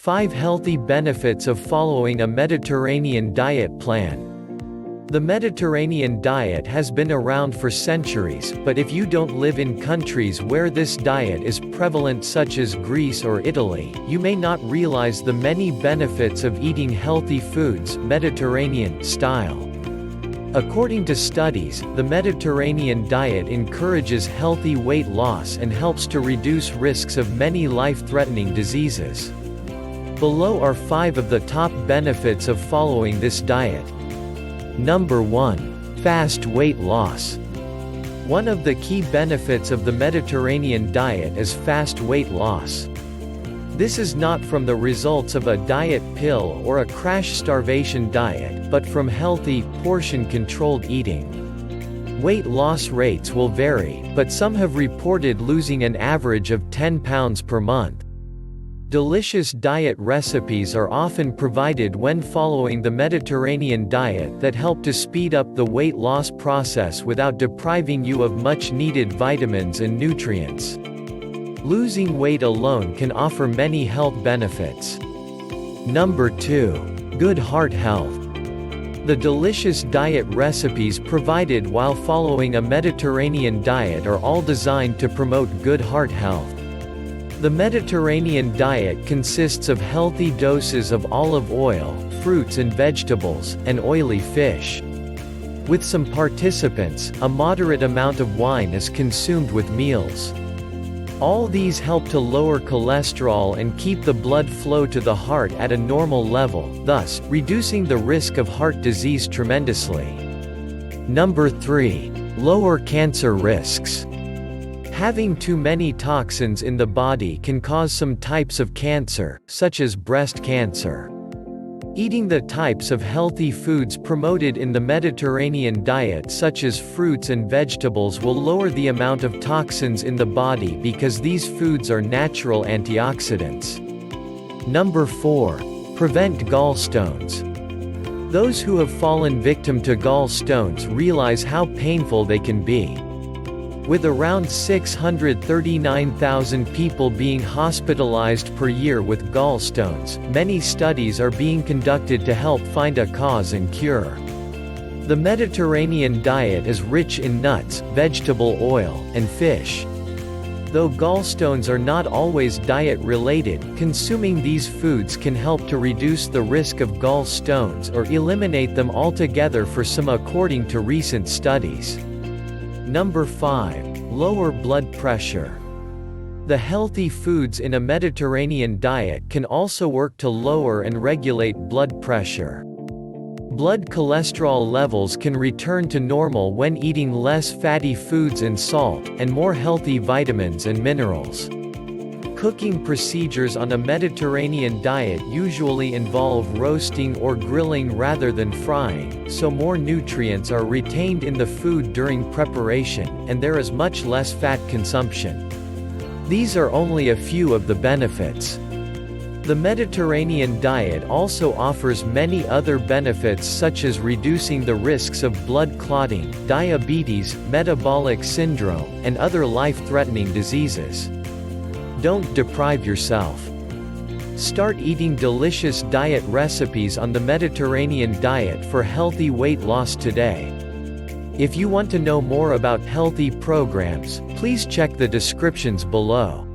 5 Healthy Benefits of Following a Mediterranean Diet Plan. The Mediterranean diet has been around for centuries, but if you don't live in countries where this diet is prevalent such as Greece or Italy, you may not realize the many benefits of eating healthy foods Mediterranean style. According to studies, the Mediterranean diet encourages healthy weight loss and helps to reduce risks of many life-threatening diseases. Below are 5 of the top benefits of following this diet. Number 1. Fast weight loss. One of the key benefits of the Mediterranean diet is fast weight loss. This is not from the results of a diet pill or a crash starvation diet, but from healthy, portion-controlled eating. Weight loss rates will vary, but some have reported losing an average of 10 pounds per month. Delicious diet recipes are often provided when following the Mediterranean diet that help to speed up the weight loss process without depriving you of much-needed vitamins and nutrients. Losing weight alone can offer many health benefits. Number 2. Good heart health. The delicious diet recipes provided while following a Mediterranean diet are all designed to promote good heart health. The Mediterranean diet consists of healthy doses of olive oil, fruits and vegetables, and oily fish. With some participants, a moderate amount of wine is consumed with meals. All these help to lower cholesterol and keep the blood flow to the heart at a normal level, thus, reducing the risk of heart disease tremendously. Number 3. Lower cancer risks. Having too many toxins in the body can cause some types of cancer, such as breast cancer. Eating the types of healthy foods promoted in the Mediterranean diet such as fruits and vegetables will lower the amount of toxins in the body because these foods are natural antioxidants. Number 4. Prevent gallstones. Those who have fallen victim to gallstones realize how painful they can be. With around 639,000 people being hospitalized per year with gallstones, many studies are being conducted to help find a cause and cure. The Mediterranean diet is rich in nuts, vegetable oil, and fish. Though gallstones are not always diet-related, consuming these foods can help to reduce the risk of gallstones or eliminate them altogether for some according to recent studies. Number 5. Lower blood pressure. The healthy foods in a Mediterranean diet can also work to lower and regulate blood pressure. Blood cholesterol levels can return to normal when eating less fatty foods and salt, and more healthy vitamins and minerals. Cooking procedures on a Mediterranean diet usually involve roasting or grilling rather than frying, so more nutrients are retained in the food during preparation, and there is much less fat consumption. These are only a few of the benefits. The Mediterranean diet also offers many other benefits such as reducing the risks of blood clotting, diabetes, metabolic syndrome, and other life-threatening diseases. Don't deprive yourself. Start eating delicious diet recipes on the Mediterranean diet for healthy weight loss today. If you want to know more about healthy programs, please check the descriptions below.